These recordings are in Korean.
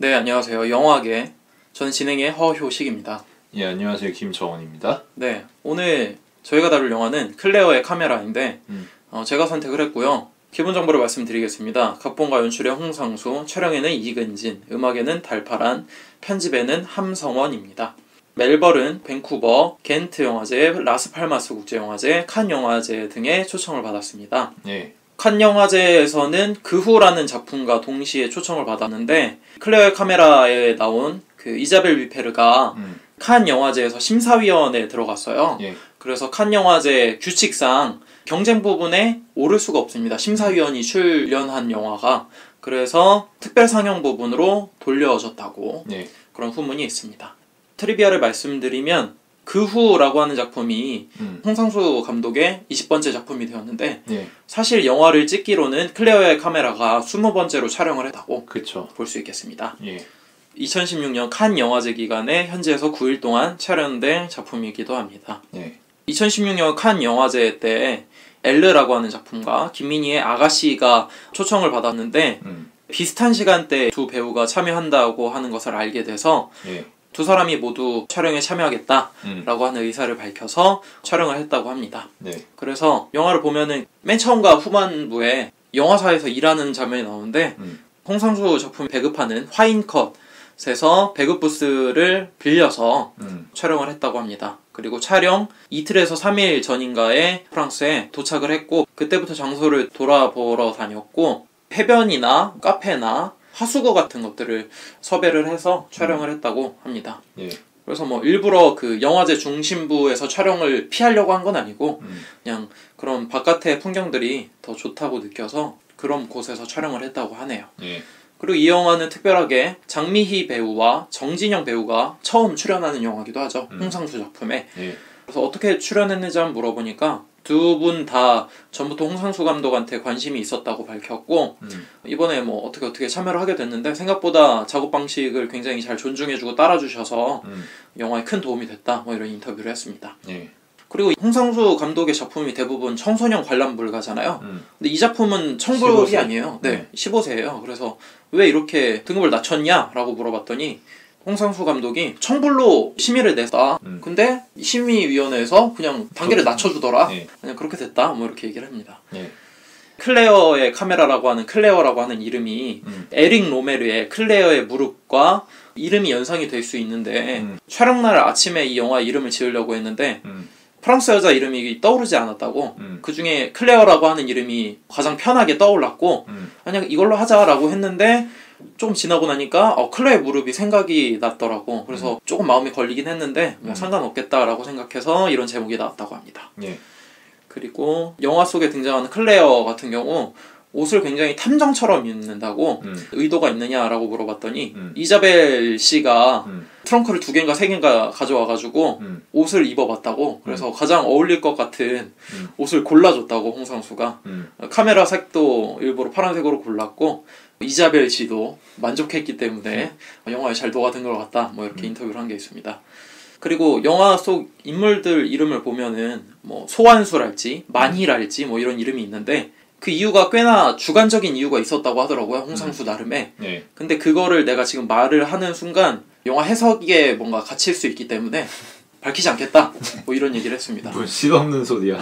네, 안녕하세요. 영화계 전 진행의 허효식입니다. 예, 안녕하세요. 김정원입니다. 네, 오늘 저희가 다룰 영화는 클레어의 카메라인데 제가 선택을 했고요. 기본 정보를 말씀드리겠습니다. 각본과 연출의 홍상수, 촬영에는 이근진, 음악에는 달파란, 편집에는 함성원입니다. 멜버른, 밴쿠버, 겐트 영화제, 라스팔마스 국제영화제, 칸 영화제 등의 초청을 받았습니다. 예. 칸 영화제에서는 그 후라는 작품과 동시에 초청을 받았는데 클레어의 카메라에 나온 그 이자벨 위페르가 칸 영화제에서 심사위원회에 들어갔어요. 예. 그래서 칸 영화제 규칙상 경쟁 부분에 오를 수가 없습니다. 심사위원이 출연한 영화가. 그래서 특별 상영 부분으로 돌려졌다고 예. 그런 후문이 있습니다. 트리비아를 말씀드리면 그 후라고 하는 작품이 홍상수 감독의 20번째 작품이 되었는데 예. 사실 영화를 찍기로는 클레어의 카메라가 20번째로 촬영을 했다고 볼 수 있겠습니다. 예. 2016년 칸 영화제 기간에 현지에서 9일 동안 촬영된 작품이기도 합니다. 예. 2016년 칸 영화제 때 엘르라고 하는 작품과 김민희의 아가씨가 초청을 받았는데 비슷한 시간대에 두 배우가 참여한다고 하는 것을 알게 돼서 예. 두 사람이 모두 촬영에 참여하겠다라고 하는 의사를 밝혀서 촬영을 했다고 합니다. 네. 그래서 영화를 보면은 맨 처음과 후반부에 영화사에서 일하는 장면이 나오는데 홍상수 작품 배급하는 화인컷에서 배급 부스를 빌려서 촬영을 했다고 합니다. 그리고 촬영 이틀에서 3일 전인가에 프랑스에 도착을 했고 그때부터 장소를 돌아보러 다녔고 해변이나 카페나 하수구 같은 것들을 섭외를 해서 촬영을 했다고 합니다. 예. 그래서 뭐 일부러 그 영화제 중심부에서 촬영을 피하려고 한 건 아니고 그냥 그런 바깥의 풍경들이 더 좋다고 느껴서 그런 곳에서 촬영을 했다고 하네요. 예. 그리고 이 영화는 특별하게 장미희 배우와 정진영 배우가 처음 출연하는 영화기도 하죠. 홍상수 작품에. 예. 그래서 어떻게 출연했는지 한번 물어보니까 두 분 다 전부터 홍상수 감독한테 관심이 있었다고 밝혔고 이번에 뭐 어떻게 참여를 하게 됐는데 생각보다 작업 방식을 굉장히 잘 존중해주고 따라주셔서 영화에 큰 도움이 됐다 뭐 이런 인터뷰를 했습니다. 예. 그리고 홍상수 감독의 작품이 대부분 청소년 관람 불가잖아요. 근데 이 작품은 청불이 15세. 아니에요. 네, 15세예요. 그래서 왜 이렇게 등급을 낮췄냐? 라고 물어봤더니 홍상수 감독이 청불로 심의를 냈다. 근데 심의위원회에서 그냥 단계를 낮춰주더라. 예. 그냥 그렇게 됐다. 뭐 이렇게 얘기를 합니다. 예. 클레어의 카메라라고 하는 클레어라고 하는 이름이 에릭 로메르의 클레어의 무릎과 이름이 연상이 될 수 있는데 촬영날 아침에 이 영화 이름을 지으려고 했는데 프랑스 여자 이름이 떠오르지 않았다고 그 중에 클레어라고 하는 이름이 가장 편하게 떠올랐고 그냥 이걸로 하자라고 했는데 조금 지나고 나니까 클레어의 무릎이 생각이 났더라고. 그래서 조금 마음이 걸리긴 했는데 뭐 상관없겠다라고 생각해서 이런 제목이 나왔다고 합니다. 예. 그리고 영화 속에 등장하는 클레어 같은 경우 옷을 굉장히 탐정처럼 입는다고 의도가 있느냐라고 물어봤더니 이자벨 씨가 트렁크를 2개인가 3개인가 가져와가지고 옷을 입어봤다고. 그래서 가장 어울릴 것 같은 옷을 골라줬다고 홍상수가. 카메라 색도 일부러 파란색으로 골랐고 이자벨 씨도 만족했기 때문에 영화에 잘 녹아든 것 같다 뭐 이렇게 인터뷰를 한 게 있습니다. 그리고 영화 속 인물들 이름을 보면은 뭐 소환수랄지 만희랄지 뭐 이런 이름이 있는데 그 이유가 꽤나 주관적인 이유가 있었다고 하더라고요. 홍상수 나름에. 예. 근데 그거를 내가 지금 말을 하는 순간 영화 해석에 뭔가 갇힐 수 있기 때문에 밝히지 않겠다 뭐 이런 얘기를 했습니다. 뭐 실없는 소리야.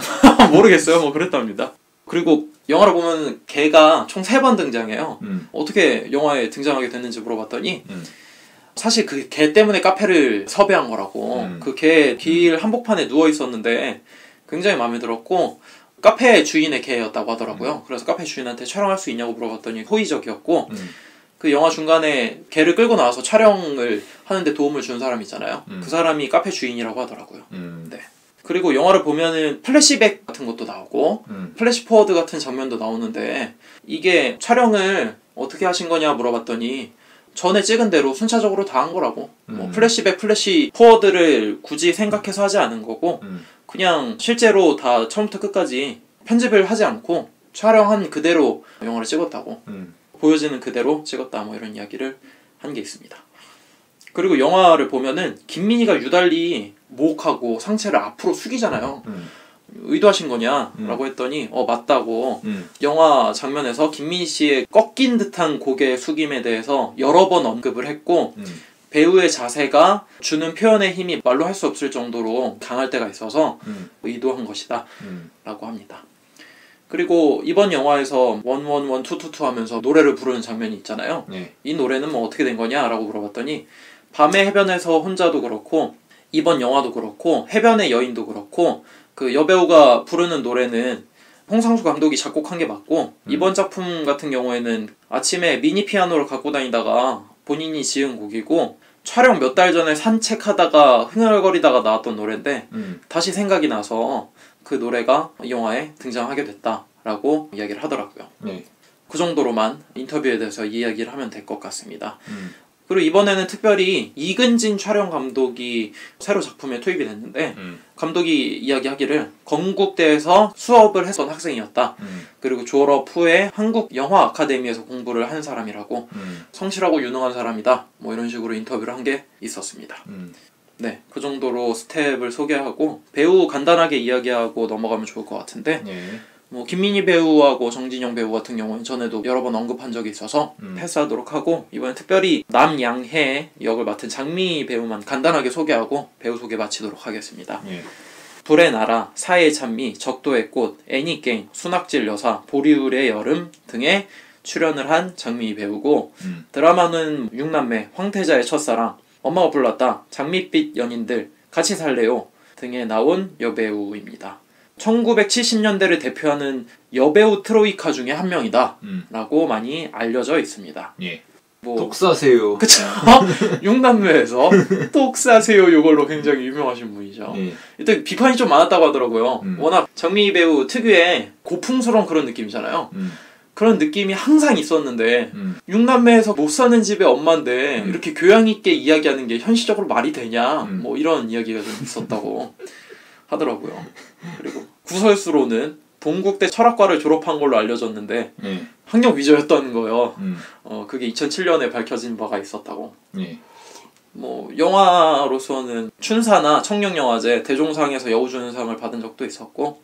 모르겠어요. 뭐 그랬답니다. 그리고 영화를 보면 걔가 총 3번 등장해요. 어떻게 영화에 등장하게 됐는지 물어봤더니 사실 그 개 때문에 카페를 섭외한 거라고. 그 개 길 한복판에 누워 있었는데 굉장히 마음에 들었고 카페 주인의 개였다고 하더라고요. 그래서 카페 주인한테 촬영할 수 있냐고 물어봤더니 호의적이었고 그 영화 중간에 개를 끌고 나와서 촬영을 하는데 도움을 준 사람 있잖아요. 그 사람이 카페 주인이라고 하더라고요. 네. 그리고 영화를 보면은 플래시백 같은 것도 나오고 플래시포워드 같은 장면도 나오는데 이게 촬영을 어떻게 하신 거냐 물어봤더니 전에 찍은 대로 순차적으로 다 한 거라고. 뭐 플래시백, 플래시포워드를 굳이 생각해서 하지 않은 거고 그냥 실제로 다 처음부터 끝까지 편집을 하지 않고 촬영한 그대로 영화를 찍었다고. 보여지는 그대로 찍었다 뭐 이런 이야기를 한 게 있습니다. 그리고 영화를 보면은 김민희가 유달리 목하고 상체를 앞으로 숙이잖아요. 의도하신 거냐라고 했더니 맞다고 영화 장면에서 김민희 씨의 꺾인 듯한 고개 숙임에 대해서 여러 번 언급을 했고 배우의 자세가 주는 표현의 힘이 말로 할 수 없을 정도로 강할 때가 있어서 의도한 것이다 라고 합니다. 그리고 이번 영화에서 111, 222 하면서 노래를 부르는 장면이 있잖아요. 이 노래는 뭐 어떻게 된 거냐 라고 물어봤더니 밤의 해변에서 혼자도 그렇고 이번 영화도 그렇고 해변의 여인도 그렇고 그 여배우가 부르는 노래는 홍상수 감독이 작곡한 게 맞고 이번 작품 같은 경우에는 아침에 미니 피아노를 갖고 다니다가 본인이 지은 곡이고 촬영 몇 달 전에 산책하다가 흥얼거리다가 나왔던 노래인데 다시 생각이 나서 그 노래가 이 영화에 등장하게 됐다라고 이야기를 하더라고요. 그 정도로만 인터뷰에 대해서 이야기를 하면 될 것 같습니다. 그리고 이번에는 특별히 이근진 촬영 감독이 새로 작품에 투입이 됐는데 감독이 이야기하기를 건국대에서 수업을 했던 학생이었다. 그리고 졸업 후에 한국 영화 아카데미에서 공부를 한 사람이라고 성실하고 유능한 사람이다. 뭐 이런 식으로 인터뷰를 한 게 있었습니다. 네, 그 정도로 스텝을 소개하고 배우 간단하게 이야기하고 넘어가면 좋을 것 같은데 뭐 김민희 배우하고 정진영 배우 같은 경우는 전에도 여러 번 언급한 적이 있어서 패스하도록 하고 이번엔 특별히 남양해 역을 맡은 장미 배우만 간단하게 소개하고 배우 소개 마치도록 하겠습니다. 불의 나라, 사해의 찬미, 적도의 꽃, 애니게임, 순학질 여사, 보리울의 여름 등에 출연을 한 장미 배우고 드라마는 육남매, 황태자의 첫사랑, 엄마가 불렀다, 장밋빛 연인들, 같이 살래요 등에 나온 여배우입니다. 1970년대를 대표하는 여배우 트로이카 중에 한 명이다 라고 많이 알려져 있습니다. 뭐 똑 사세요. 그쵸? 육남매에서 똑 사세요 이걸로 굉장히 유명하신 분이죠. 일단 비판이 좀 많았다고 하더라고요. 워낙 장미 배우 특유의 고풍스러운 그런 느낌이잖아요. 그런 느낌이 항상 있었는데 육남매에서 못 사는 집의 엄마인데 이렇게 교양 있게 이야기하는 게 현실적으로 말이 되냐 뭐 이런 이야기가 좀 있었다고 하더라고요. 그리고 구설수로는 동국대 철학과를 졸업한 걸로 알려졌는데 학력 위조였다는 거예요. 그게 2007년에 밝혀진 바가 있었다고. 뭐 영화로서는 춘사나 청룡영화제 대종상에서 여우주연상을 받은 적도 있었고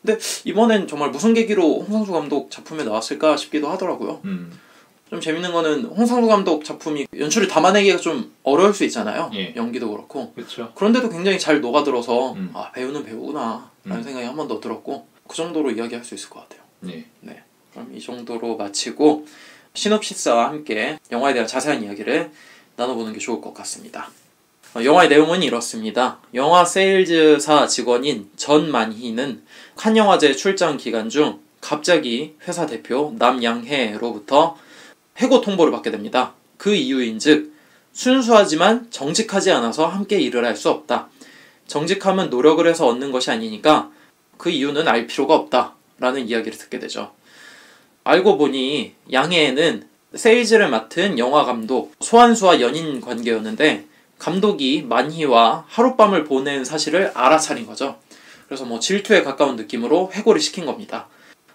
근데 이번엔 정말 무슨 계기로 홍상수 감독 작품에 나왔을까 싶기도 하더라고요. 좀 재밌는 거는 홍상수 감독 작품이 연출을 담아내기가 좀 어려울 수 있잖아요. 연기도 그렇고. 그쵸. 그런데도 굉장히 잘 녹아들어서 아 배우는 배우구나 라는 생각이 한 번 더 들었고 그 정도로 이야기할 수 있을 것 같아요. 네. 그럼 이 정도로 마치고 시놉시스와 함께 영화에 대한 자세한 이야기를 나눠보는 게 좋을 것 같습니다. 영화의 내용은 이렇습니다. 영화 세일즈사 직원인 전만희는 칸 영화제 출장 기간 중 갑자기 회사 대표 남양해로부터 해고 통보를 받게 됩니다. 그 이유인즉 순수하지만 정직하지 않아서 함께 일을 할 수 없다. 정직함은 노력을 해서 얻는 것이 아니니까 그 이유는 알 필요가 없다 라는 이야기를 듣게 되죠. 알고 보니 양해에는 세일즈를 맡은 영화감독 소환수와 연인 관계였는데 감독이 만희와 하룻밤을 보낸 사실을 알아차린 거죠. 그래서 뭐 질투에 가까운 느낌으로 해고를 시킨 겁니다.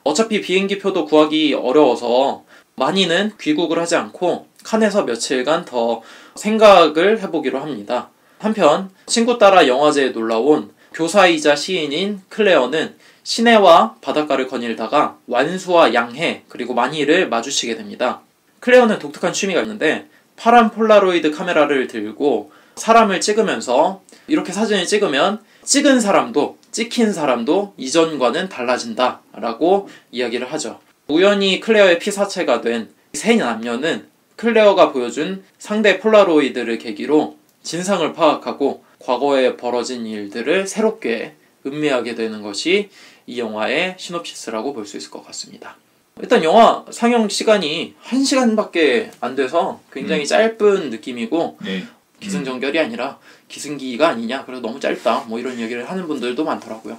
어차피 비행기표도 구하기 어려워서 만희는 귀국을 하지 않고 칸에서 며칠간 더 생각을 해보기로 합니다. 한편 친구 따라 영화제에 놀러온 교사이자 시인인 클레어는 시내와 바닷가를 거닐다가 완수와 양해 그리고 만희를 마주치게 됩니다. 클레어는 독특한 취미가 있는데 파란 폴라로이드 카메라를 들고 사람을 찍으면서 이렇게 사진을 찍으면 찍은 사람도 찍힌 사람도 이전과는 달라진다 라고 이야기를 하죠. 우연히 클레어의 피사체가 된 세 남녀는 클레어가 보여준 상대 폴라로이드를 계기로 진상을 파악하고 과거에 벌어진 일들을 새롭게 음미하게 되는 것이 이 영화의 시놉시스라고 볼 수 있을 것 같습니다. 일단 영화 상영 시간이 1시간밖에 안 돼서 굉장히 짧은 느낌이고 기승전결이 아니라 기승기가 아니냐 그래서 너무 짧다 뭐 이런 얘기를 하는 분들도 많더라고요.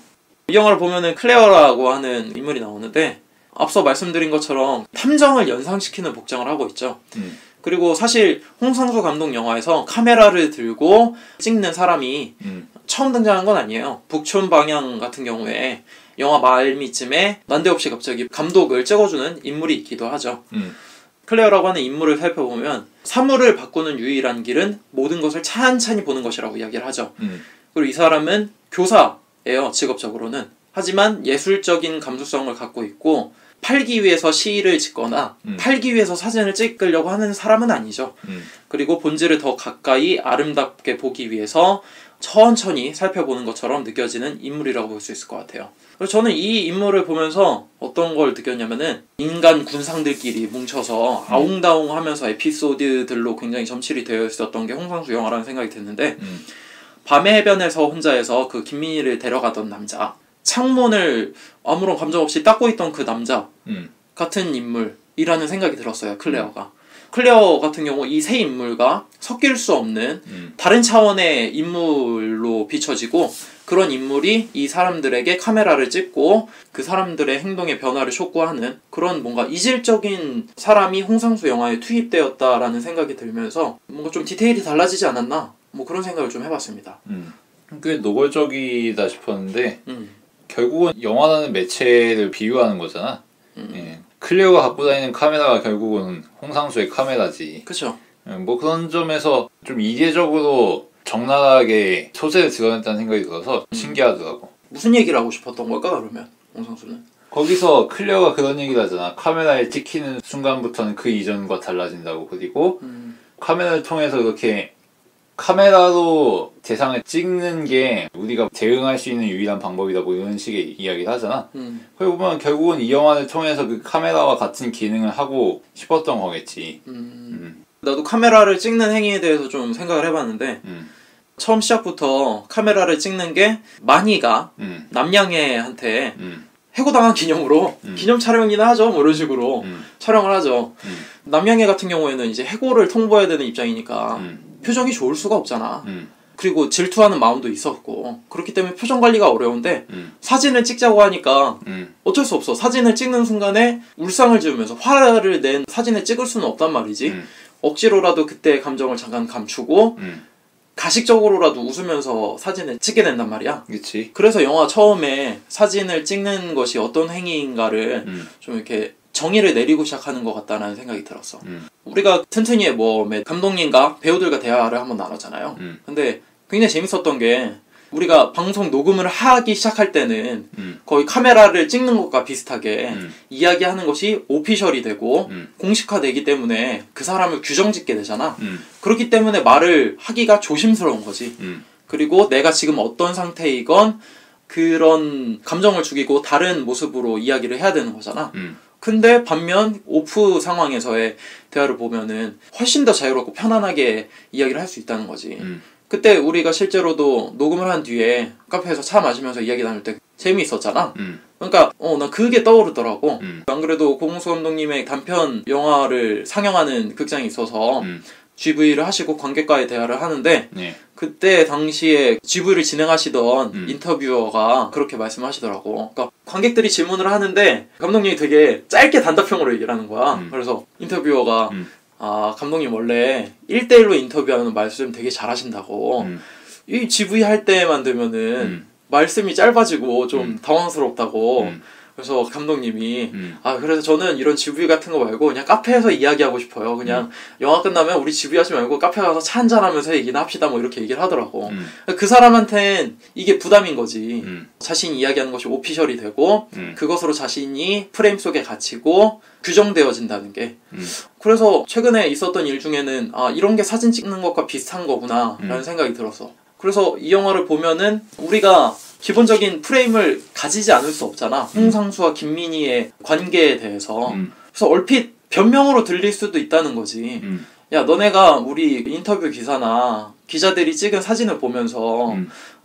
이 영화를 보면은 클레어라고 하는 인물이 나오는데 앞서 말씀드린 것처럼 탐정을 연상시키는 복장을 하고 있죠. 그리고 사실 홍상수 감독 영화에서 카메라를 들고 찍는 사람이 처음 등장한 건 아니에요. 북촌 방향 같은 경우에 영화 말미쯤에 난데없이 갑자기 감독을 찍어주는 인물이 있기도 하죠. 클레어라고 하는 인물을 살펴보면 사물을 바꾸는 유일한 길은 모든 것을 찬찬히 보는 것이라고 이야기를 하죠. 그리고 이 사람은 교사예요. 직업적으로는. 하지만 예술적인 감수성을 갖고 있고 팔기 위해서 시를 짓거나 팔기 위해서 사진을 찍으려고 하는 사람은 아니죠. 그리고 본질을 더 가까이 아름답게 보기 위해서 천천히 살펴보는 것처럼 느껴지는 인물이라고 볼 수 있을 것 같아요. 그래서 저는 이 인물을 보면서 어떤 걸 느꼈냐면은 인간 군상들끼리 뭉쳐서 아웅다웅 하면서 에피소드들로 굉장히 점칠이 되어 있었던 게 홍상수 영화라는 생각이 드는데 밤의 해변에서 혼자해서 그 김민희를 데려가던 남자, 창문을 아무런 감정 없이 닦고 있던 그 남자 같은 인물이라는 생각이 들었어요. 클레어가. 클레어 같은 경우 이 세 인물과 섞일 수 없는 다른 차원의 인물로 비춰지고 그런 인물이 이 사람들에게 카메라를 찍고 그 사람들의 행동의 변화를 촉구하는 그런 뭔가 이질적인 사람이 홍상수 영화에 투입되었다라는 생각이 들면서 뭔가 좀 디테일이 달라지지 않았나 뭐 그런 생각을 좀 해봤습니다. 꽤 노골적이다 싶었는데 결국은 영화라는 매체를 비유하는 거잖아. 예. 클레어가 갖고 다니는 카메라가 결국은 홍상수의 카메라지. 그쵸. 뭐 그런 점에서 좀 이례적으로 적나라하게 소재를 드러냈다는 생각이 들어서 신기하더라고. 무슨 얘기를 하고 싶었던 걸까 그러면 홍상수는? 거기서 클레어가 그런 얘기를 하잖아. 카메라에 찍히는 순간부터는 그 이전과 달라진다고. 그리고 카메라를 통해서 이렇게 카메라로 대상을 찍는 게 우리가 대응할 수 있는 유일한 방법이다 뭐 이런 식의 이야기를 하잖아. 그리고 보면 결국은 이 영화를 통해서 그 카메라와 같은 기능을 하고 싶었던 거겠지. 나도 카메라를 찍는 행위에 대해서 좀 생각을 해봤는데 처음 시작부터 카메라를 찍는 게 마니가 남양해한테 해고당한 기념으로 기념 촬영이나 하죠 뭐 이런 식으로 촬영을 하죠. 남양해 같은 경우에는 이제 해고를 통보해야 되는 입장이니까 표정이 좋을 수가 없잖아. 그리고 질투하는 마음도 있었고 그렇기 때문에 표정 관리가 어려운데 사진을 찍자고 하니까 어쩔 수 없어. 사진을 찍는 순간에 울상을 지으면서 화를 낸 사진을 찍을 수는 없단 말이지. 억지로라도 그때 감정을 잠깐 감추고 가식적으로라도 웃으면서 사진을 찍게 된단 말이야. 그치. 그래서 영화 처음에 사진을 찍는 것이 어떤 행위인가를 좀 이렇게 정의를 내리고 시작하는 것 같다는 생각이 들었어. 우리가 튼튼이의 모험에 감독님과 배우들과 대화를 한번 나눴잖아요. 근데 굉장히 재밌었던 게 우리가 방송 녹음을 하기 시작할 때는 거의 카메라를 찍는 것과 비슷하게 이야기하는 것이 오피셜이 되고 공식화되기 때문에 그 사람을 규정짓게 되잖아. 그렇기 때문에 말을 하기가 조심스러운 거지. 그리고 내가 지금 어떤 상태이건 그런 감정을 죽이고 다른 모습으로 이야기를 해야 되는 거잖아. 근데 반면 오프 상황에서의 대화를 보면은 훨씬 더 자유롭고 편안하게 이야기를 할 수 있다는 거지. 그때 우리가 실제로도 녹음을 한 뒤에 카페에서 차 마시면서 이야기 나눌 때 재미있었잖아. 그러니까 난 그게 떠오르더라고. 안 그래도 고공수 감독님의 단편 영화를 상영하는 극장이 있어서 GV를 하시고 관객과의 대화를 하는데 그때 당시에 GV를 진행하시던 인터뷰어가 그렇게 말씀하시더라고. 그러니까 관객들이 질문을 하는데 감독님이 되게 짧게 단답형으로 얘기를 하는 거야. 그래서 인터뷰어가 감독님 원래 1대1로 인터뷰하는 말씀 되게 잘하신다고. 이 GV 할 때만 되면은 말씀이 짧아지고 좀 당황스럽다고. 그래서 감독님이 그래서 저는 이런 GV 같은 거 말고 그냥 카페에서 이야기하고 싶어요. 그냥 영화 끝나면 우리 GV 하지 말고 카페 가서 차 한잔하면서 얘기나 합시다 뭐 이렇게 얘기를 하더라고. 그 사람한텐 이게 부담인 거지. 자신이 이야기하는 것이 오피셜이 되고 그것으로 자신이 프레임 속에 갇히고 규정되어진다는 게. 그래서 최근에 있었던 일 중에는 이런 게 사진 찍는 것과 비슷한 거구나 라는 생각이 들었어. 그래서 이 영화를 보면은 우리가 기본적인 프레임을 가지지 않을 수 없잖아. 홍상수와 김민희의 관계에 대해서. 그래서 얼핏 변명으로 들릴 수도 있다는 거지. 야, 너네가 우리 인터뷰 기사나 기자들이 찍은 사진을 보면서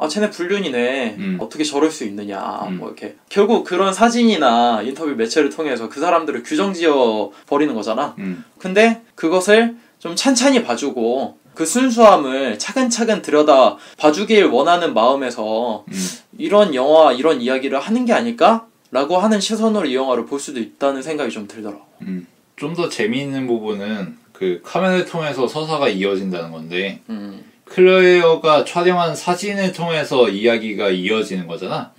쟤네 불륜이네. 어떻게 저럴 수 있느냐. 뭐 이렇게. 결국 그런 사진이나 인터뷰 매체를 통해서 그 사람들을 규정지어 버리는 거잖아. 근데 그것을 좀 찬찬히 봐주고 그 순수함을 차근차근 들여다 봐주길 원하는 마음에서 이런 영화, 이런 이야기를 하는 게 아닐까? 라고 하는 시선으로 이 영화를 볼 수도 있다는 생각이 좀 들더라고. 좀 더 재미있는 부분은 그 카메라를 통해서 서사가 이어진다는 건데 클레어가 촬영한 사진을 통해서 이야기가 이어지는 거잖아.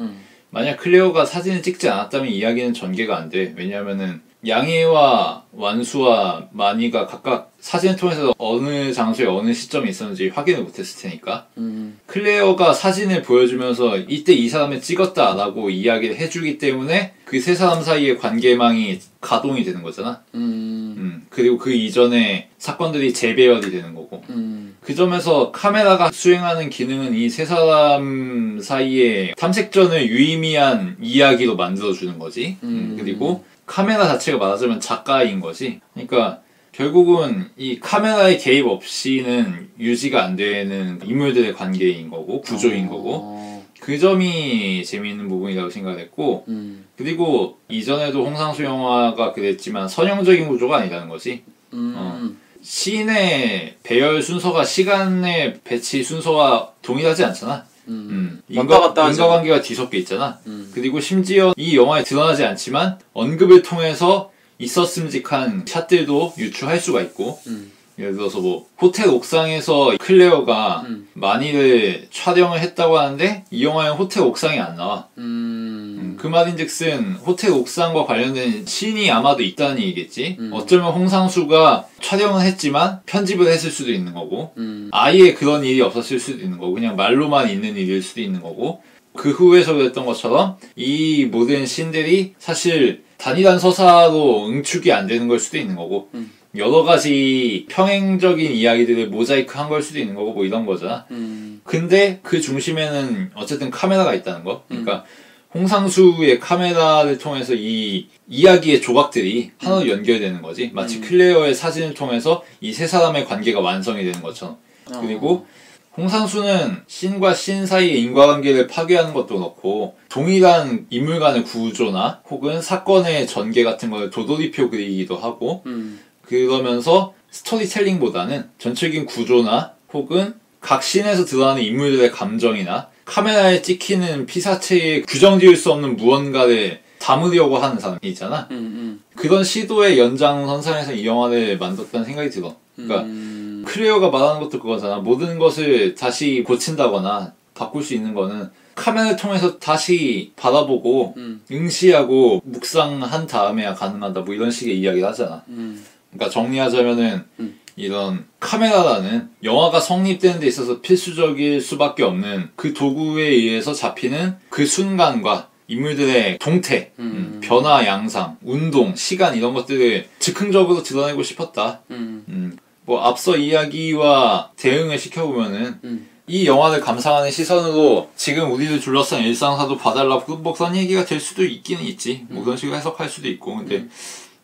만약 클레어가 사진을 찍지 않았다면 이야기는 전개가 안 돼. 왜냐면은 양해와 완수와 마니가 각각 사진을 통해서 어느 장소에 어느 시점에 있었는지 확인을 못했을 테니까 클레어가 사진을 보여주면서 이때 이 사람을 찍었다 라고 이야기를 해주기 때문에 그 세 사람 사이의 관계망이 가동이 되는 거잖아. 그리고 그 이전에 사건들이 재배열이 되는 거고. 그 점에서 카메라가 수행하는 기능은 이 세 사람 사이에 탐색전을 유의미한 이야기로 만들어주는 거지. 그리고 카메라 자체가 말하자면 작가인 거지. 그러니까 결국은 이 카메라의 개입 없이는 유지가 안 되는 인물들의 관계인 거고 구조인 거고 그 점이 재미있는 부분이라고 생각했고 그리고 이전에도 홍상수 영화가 그랬지만 선형적인 구조가 아니라는 거지. 시인의 배열 순서가 시간의 배치 순서와 동일하지 않잖아. 인과관계가 뒤섞여 있잖아. 그리고 심지어 이 영화에 드러나지 않지만 언급을 통해서 있었음직한 샷들도 유추할 수가 있고 예를 들어서 뭐 호텔 옥상에서 클레어가 마니를 촬영을 했다고 하는데 이 영화에는 호텔 옥상이 안 나와. 그 말인즉슨 호텔 옥상과 관련된 씬이 아마도 있다는 얘기겠지. 어쩌면 홍상수가 촬영을 했지만 편집을 했을 수도 있는 거고 아예 그런 일이 없었을 수도 있는 거고 그냥 말로만 있는 일일 수도 있는 거고 그 후에서 그랬던 것처럼 이 모든 씬들이 사실 단일한 서사로 응축이 안 되는 걸 수도 있는 거고 여러 가지 평행적인 이야기들을 모자이크 한 걸 수도 있는 거고 뭐 이런 거잖아. 근데 그 중심에는 어쨌든 카메라가 있다는 거. 그러니까 홍상수의 카메라를 통해서 이 이야기의 조각들이 하나로 연결되는 거지. 마치 클레어의 사진을 통해서 이 세 사람의 관계가 완성이 되는 것처럼. 그리고 홍상수는 씬과 씬 사이의 인과관계를 파괴하는 것도 그렇고 동일한 인물 간의 구조나 혹은 사건의 전개 같은 걸 도돌이표 그리기도 하고 그러면서 스토리텔링보다는 전체적인 구조나 혹은 각 씬에서 드러나는 인물들의 감정이나 카메라에 찍히는 피사체에 규정지을 수 없는 무언가를 담으려고 하는 사람이 있잖아. 그런 시도의 연장선상에서 이 영화를 만들었다는 생각이 들어. 그러니까 클레어가 말하는 것도 그거잖아. 모든 것을 다시 고친다거나 바꿀 수 있는 거는 카메라를 통해서 다시 바라보고 응시하고 묵상한 다음에야 가능하다 뭐 이런 식의 이야기를 하잖아. 그러니까 정리하자면은 이런 카메라라는 영화가 성립되는 데 있어서 필수적일 수밖에 없는 그 도구에 의해서 잡히는 그 순간과 인물들의 동태, 변화, 양상, 운동, 시간 이런 것들을 즉흥적으로 드러내고 싶었다. 뭐 앞서 이야기와 대응을 시켜보면은 이 영화를 감상하는 시선으로 지금 우리를 둘러싼 일상사도 봐달라 뭐 그런 얘기가 될 수도 있기는 있지. 뭐 그런 식으로 해석할 수도 있고 근데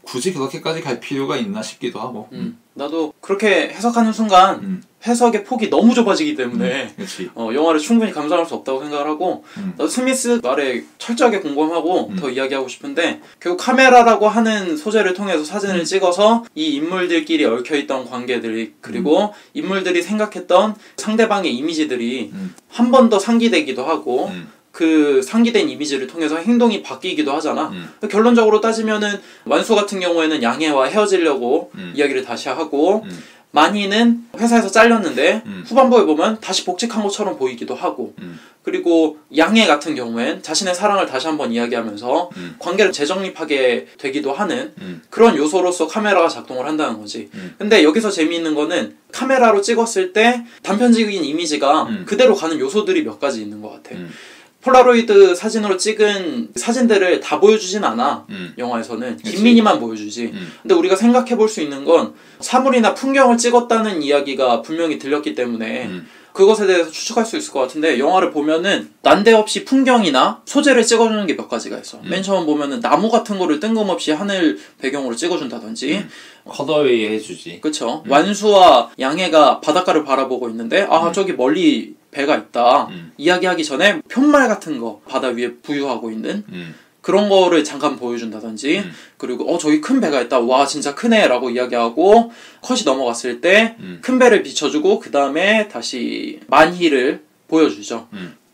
굳이 그렇게까지 갈 필요가 있나 싶기도 하고. 나도 그렇게 해석하는 순간 해석의 폭이 너무 좁아지기 때문에 영화를 충분히 감상할 수 없다고 생각을 하고 나도 스미스 말에 철저하게 공감하고 더 이야기하고 싶은데 결국 카메라라고 하는 소재를 통해서 사진을 찍어서 이 인물들끼리 얽혀있던 관계들이 그리고 인물들이 생각했던 상대방의 이미지들이 한 번 더 상기되기도 하고 그 상기된 이미지를 통해서 행동이 바뀌기도 하잖아. 결론적으로 따지면은 완수 같은 경우에는 양해와 헤어지려고 이야기를 다시 하고 마니는 회사에서 잘렸는데 후반부에 보면 다시 복직한 것처럼 보이기도 하고 그리고 양해 같은 경우엔 자신의 사랑을 다시 한번 이야기하면서 관계를 재정립하게 되기도 하는 그런 요소로서 카메라가 작동을 한다는 거지. 근데 여기서 재미있는 거는 카메라로 찍었을 때 단편적인 이미지가 그대로 가는 요소들이 몇 가지 있는 것 같아. 폴라로이드 사진으로 찍은 사진들을 다 보여주진 않아. 영화에서는 김민희만 보여주지. 근데 우리가 생각해 볼 수 있는 건 사물이나 풍경을 찍었다는 이야기가 분명히 들렸기 때문에 그것에 대해서 추측할 수 있을 것 같은데 영화를 보면은 난데없이 풍경이나 소재를 찍어주는 게 몇 가지가 있어. 맨 처음 보면은 나무 같은 거를 뜬금없이 하늘 배경으로 찍어준다든지 컷어웨이 해주지. 그쵸. 완수와 양해가 바닷가를 바라보고 있는데 아 저기 멀리 배가 있다. 이야기하기 전에 푯말 같은 거 바다 위에 부유하고 있는 그런 거를 잠깐 보여준다든지 그리고 저기 큰 배가 있다. 와 진짜 크네 라고 이야기하고 컷이 넘어갔을 때 큰 배를 비춰주고 그 다음에 다시 만희를 보여주죠.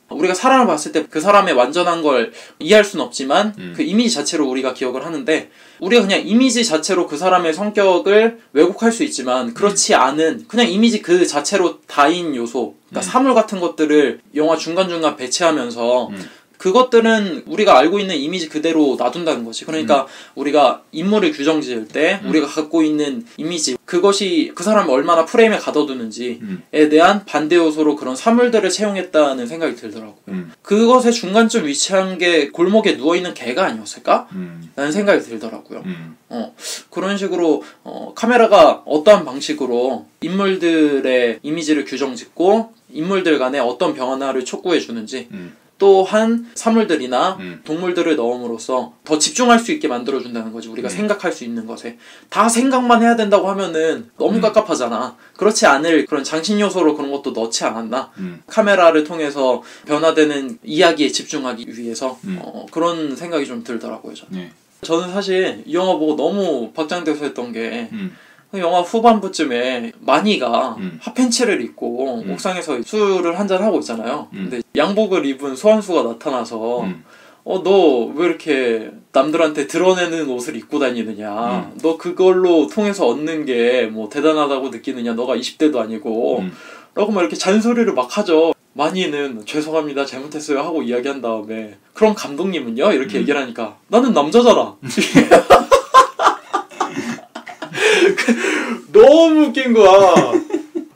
우리가 사람을 봤을 때 그 사람의 완전한 걸 이해할 수는 없지만 그 이미지 자체로 우리가 기억을 하는데 우리가 그냥 이미지 자체로 그 사람의 성격을 왜곡할 수 있지만 그렇지 않은 그냥 이미지 그 자체로 다인 요소 그러니까 사물 같은 것들을 영화 중간중간 배치하면서 그것들은 우리가 알고 있는 이미지 그대로 놔둔다는 거지. 그러니까 우리가 인물을 규정 지을 때 우리가 갖고 있는 이미지 그것이 그 사람이 얼마나 프레임에 가둬두는지에 대한 반대 요소로 그런 사물들을 채용했다는 생각이 들더라고요. 그것의 중간쯤 위치한 게 골목에 누워있는 개가 아니었을까? 라는 생각이 들더라고요. 그런 식으로 카메라가 어떠한 방식으로 인물들의 이미지를 규정짓고 인물들 간에 어떤 변화를 촉구해 주는지 또한 사물들이나 동물들을 넣음으로써 더 집중할 수 있게 만들어준다는 거지. 우리가 생각할 수 있는 것에. 다 생각만 해야 된다고 하면은 너무 깝깝하잖아. 그렇지 않을 그런 장신 요소로 그런 것도 넣지 않았나. 카메라를 통해서 변화되는 이야기에 집중하기 위해서 그런 생각이 좀 들더라고요. 저는 사실 이 영화 보고 너무 박장대소 했던 게 영화 후반부쯤에 마니가 핫팬츠를 입고 옥상에서 술을 한잔 하고 있잖아요. 근데 양복을 입은 소환수가 나타나서 너 왜 이렇게 남들한테 드러내는 옷을 입고 다니느냐. 너 그걸로 통해서 얻는 게 뭐 대단하다고 느끼느냐. 너가 20대도 아니고. 라고 막 이렇게 잔소리를 막 하죠. 마니는 죄송합니다. 잘못했어요. 하고 이야기한 다음에 그럼 감독님은요? 이렇게 얘기를 하니까 나는 남자잖아. 너무 웃긴 거야.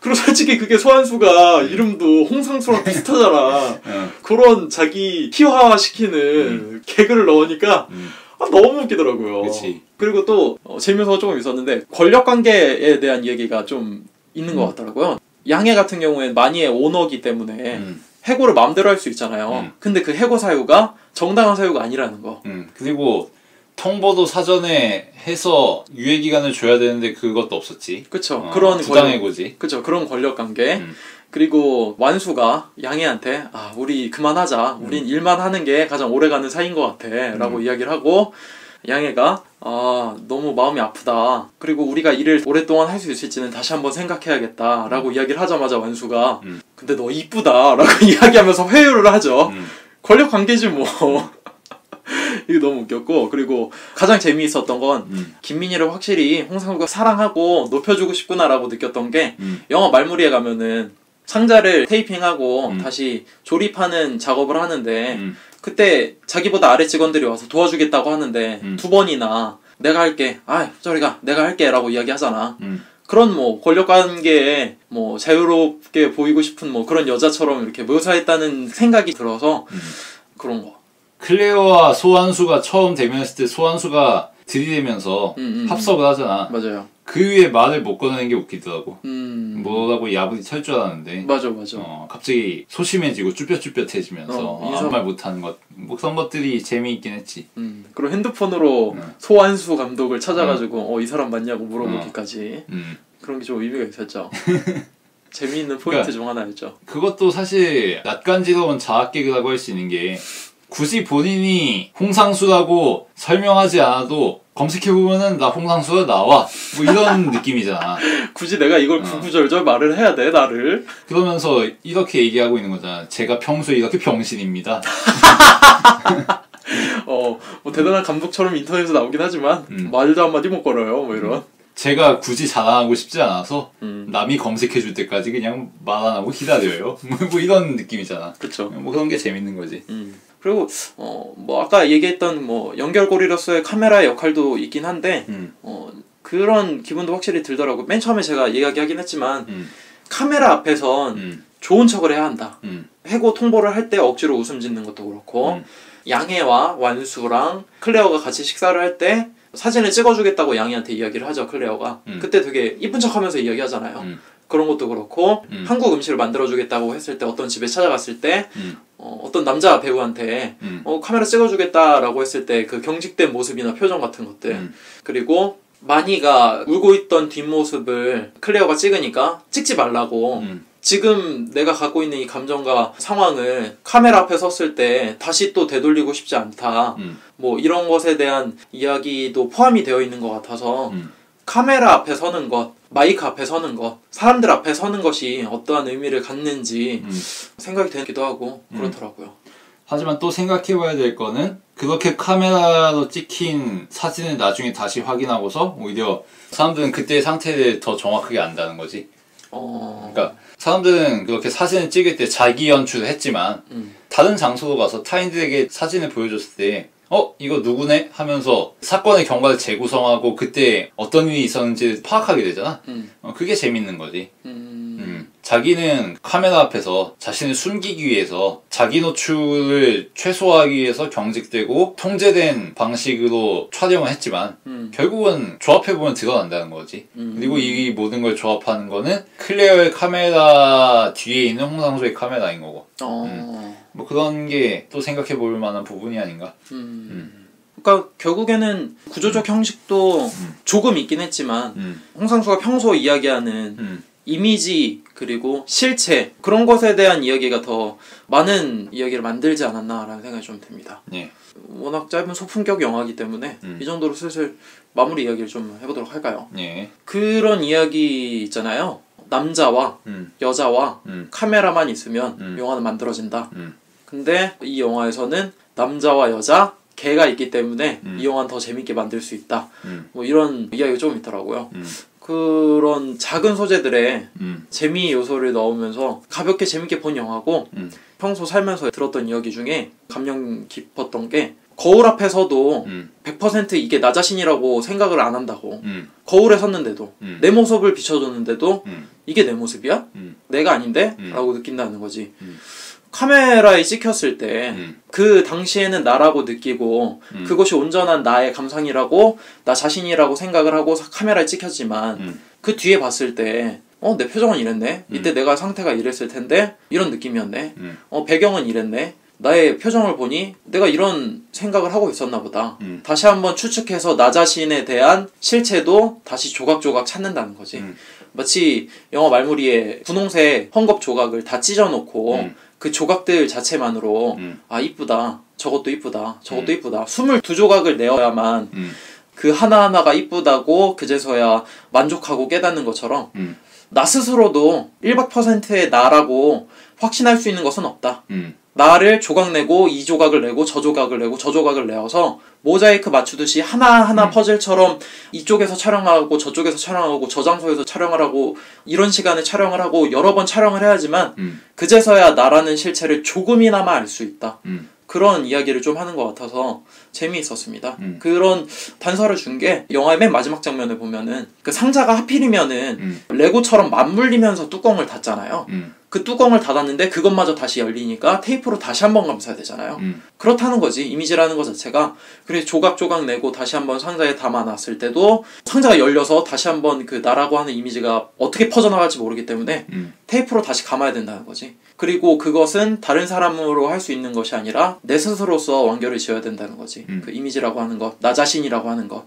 그리고 솔직히 그게 소환수가 이름도 홍상수랑 비슷하잖아. 그런 자기 희화시키는 개그를 넣으니까 너무 웃기더라고요. 그치. 그리고 또 재미가 조금 있었는데 권력관계에 대한 얘기가 좀 있는 것 같더라고요. 양해 같은 경우에는 마니의 오너기 때문에 해고를 마음대로 할 수 있잖아요. 근데 그 해고 사유가 정당한 사유가 아니라는 거. 그리고 통보도 사전에 해서 유예기간을 줘야 되는데 그것도 없었지. 그쵸. 그런 부당해고지. 그쵸. 그런 권력관계. 그리고 완수가 양해한테 우리 그만하자. 우린 일만 하는 게 가장 오래가는 사이인 것 같아. 라고 이야기를 하고 양해가 너무 마음이 아프다. 그리고 우리가 일을 오랫동안 할 수 있을지는 다시 한번 생각해야겠다. 라고 이야기를 하자마자 완수가 근데 너 이쁘다. 라고 이야기하면서 회유를 하죠. 권력관계지 뭐. 이게 너무 웃겼고 그리고 가장 재미있었던 건 김민희를 확실히 홍상수가 사랑하고 높여주고 싶구나 라고 느꼈던 게 영화 말무리에 가면은 상자를 테이핑하고 다시 조립하는 작업을 하는데 그때 자기보다 아래 직원들이 와서 도와주겠다고 하는데 2번이나 내가 할게 저리가 내가 할게 라고 이야기하잖아. 그런 뭐 권력관계에 뭐 자유롭게 보이고 싶은 뭐 그런 여자처럼 이렇게 묘사했다는 생각이 들어서 그런 거. 클레어와 소환수가 처음 대면했을 때 소환수가 들이대면서 합석을 하잖아. 맞아요. 그 위에 말을 못 꺼내는 게 웃기더라고. 뭐라고 야부리 찰 줄 알았는데. 맞아. 갑자기 소심해지고 쭈뼛쭈뼛해지면서 아무 말 못하는 것. 뭐 그런 것들이 재미있긴 했지. 그리고 핸드폰으로 소환수 감독을 찾아가지고 이 사람 맞냐고 물어보기까지. 그런 게 좀 의미가 있었죠. 재미있는 포인트 중 하나였죠. 그것도 사실 낯간지러운 자학 개그라고 할 수 있는 게 굳이 본인이 홍상수라고 설명하지 않아도 검색해보면은 나 홍상수가 나와 뭐 이런 느낌이잖아. 굳이 내가 이걸 구구절절 말을 해야 돼 나를. 그러면서 이렇게 얘기하고 있는 거잖아. 제가 평소에 이렇게 병신입니다. 뭐 대단한 감독처럼 인터넷에서 나오긴 하지만 말도 한마디 못 걸어요 뭐 이런. 제가 굳이 자랑하고 싶지 않아서 남이 검색해줄 때까지 그냥 말 안 하고 기다려요. 뭐 이런 느낌이잖아. 그쵸. 뭐 그런 게 재밌는 거지. 그리고 뭐 아까 얘기했던 뭐 연결고리로서의 카메라의 역할도 있긴 한데 그런 기분도 확실히 들더라고. 맨 처음에 제가 이야기하긴 했지만 카메라 앞에선 좋은 척을 해야 한다. 해고 통보를 할 때 억지로 웃음 짓는 것도 그렇고 양해와 완수랑 클레어가 같이 식사를 할 때 사진을 찍어주겠다고 양해한테 이야기를 하죠. 클레어가 그때 되게 이쁜 척하면서 이야기하잖아요. 그런 것도 그렇고 한국 음식을 만들어주겠다고 했을 때 어떤 집에 찾아갔을 때 어떤 남자 배우한테 카메라 찍어주겠다라고 했을 때 그 경직된 모습이나 표정 같은 것들 그리고 마니가 울고 있던 뒷모습을 클레어가 찍으니까 찍지 말라고 지금 내가 갖고 있는 이 감정과 상황을 카메라 앞에 섰을 때 다시 또 되돌리고 싶지 않다 뭐 이런 것에 대한 이야기도 포함이 되어 있는 것 같아서 카메라 앞에 서는 것, 마이크 앞에 서는 것, 사람들 앞에 서는 것이 어떠한 의미를 갖는지 생각이 되기도 하고 그렇더라고요. 하지만 또 생각해봐야 될 거는 그렇게 카메라로 찍힌 사진을 나중에 다시 확인하고서 오히려 사람들은 그때의 상태를 더 정확하게 안다는 거지. 그러니까 사람들은 그렇게 사진을 찍을 때 자기 연출을 했지만 다른 장소로 가서 타인들에게 사진을 보여줬을 때 이거 누구네? 하면서 사건의 경과를 재구성하고 그때 어떤 일이 있었는지 파악하게 되잖아. 그게 재밌는 거지. 자기는 카메라 앞에서 자신을 숨기기 위해서 자기 노출을 최소화하기 위해서 경직되고 통제된 방식으로 촬영을 했지만 결국은 조합해보면 드러난다는 거지. 그리고 이 모든 걸 조합하는 거는 클레어의 카메라 뒤에 있는 홍상수의 카메라인 거고. 뭐 그런 게 또 생각해 볼 만한 부분이 아닌가. 그러니까 결국에는 구조적 형식도 조금 있긴 했지만 홍상수가 평소 이야기하는 이미지 그리고 실체 그런 것에 대한 이야기가 더 많은 이야기를 만들지 않았나라는 생각이 좀 듭니다. 예. 워낙 짧은 소품격 영화이기 때문에 이 정도로 슬슬 마무리 이야기를 좀 해보도록 할까요? 예. 그런 이야기 있잖아요. 남자와 여자와 카메라만 있으면 영화는 만들어진다. 근데 이 영화에서는 남자와 여자, 개가 있기 때문에 이 영화는 더 재밌게 만들 수 있다. 뭐 이런 이야기가 조금 있더라고요. 그런 작은 소재들에 재미 요소를 넣으면서 가볍게 재밌게 본 영화고 평소 살면서 들었던 이야기 중에 감명 깊었던 게 거울 앞에서도 100% 이게 나 자신이라고 생각을 안 한다고. 거울에 섰는데도 내 모습을 비춰줬는데도 이게 내 모습이야? 내가 아닌데? 라고 느낀다는 거지. 카메라에 찍혔을 때 그 당시에는 나라고 느끼고 그것이 온전한 나의 감상이라고 나 자신이라고 생각을 하고 카메라에 찍혔지만 그 뒤에 봤을 때 내 표정은 이랬네? 이때 내가 상태가 이랬을 텐데 이런 느낌이었네? 배경은 이랬네? 나의 표정을 보니 내가 이런 생각을 하고 있었나 보다. 다시 한번 추측해서 나 자신에 대한 실체도 다시 조각조각 찾는다는 거지. 마치 영화 말무리에 분홍색 헝겊 조각을 다 찢어놓고 그 조각들 자체만으로 아 이쁘다 저것도 이쁘다 저것도 이쁘다 22조각을 내어야만 그 하나하나가 이쁘다고 그제서야 만족하고 깨닫는 것처럼 나 스스로도 100%의 나라고 확신할 수 있는 것은 없다. 나를 조각 내고 이 조각을 내고 저 조각을 내고 저 조각을 내어서 모자이크 맞추듯이 하나하나 퍼즐처럼 이쪽에서 촬영하고 저쪽에서 촬영하고 저 장소에서 촬영을 하고 이런 시간에 촬영을 하고 여러 번 촬영을 해야지만 그제서야 나라는 실체를 조금이나마 알 수 있다. 그런 이야기를 좀 하는 것 같아서 재미있었습니다. 그런 단서를 준 게 영화의 맨 마지막 장면을 보면은 그 상자가 하필이면은 레고처럼 맞물리면서 뚜껑을 닫잖아요. 그 뚜껑을 닫았는데 그것마저 다시 열리니까 테이프로 다시 한번 감싸야 되잖아요. 그렇다는 거지. 이미지라는 것 자체가. 그래서 조각조각 내고 다시 한번 상자에 담아놨을 때도 상자가 열려서 다시 한번 그 나라고 하는 이미지가 어떻게 퍼져나갈지 모르기 때문에 테이프로 다시 감아야 된다는 거지. 그리고 그것은 다른 사람으로 할 수 있는 것이 아니라 내 스스로서 완결을 지어야 된다는 거지. 그 이미지라고 하는 것, 나 자신이라고 하는 것.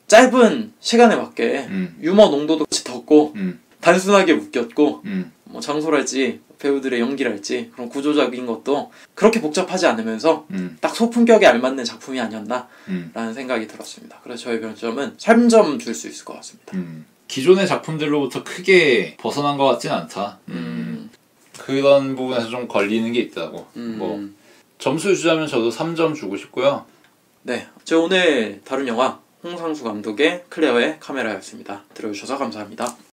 짧은 시간에 맞게 유머 농도도 짙었고 단순하게 웃겼고 뭐 장소랄지 배우들의 연기랄지 그런 구조적인 것도 그렇게 복잡하지 않으면서 딱 소품격에 알맞는 작품이 아니었나라는 생각이 들었습니다. 그래서 저의 별점은 3점 줄 수 있을 것 같습니다. 기존의 작품들로부터 크게 벗어난 것 같진 않다. 그런 부분에서 좀 걸리는 게 있더라고. 뭐 점수 주자면 저도 3점 주고 싶고요. 네, 저 오늘 다룬 영화 홍상수 감독의 클레어의 카메라였습니다. 들어주셔서 감사합니다.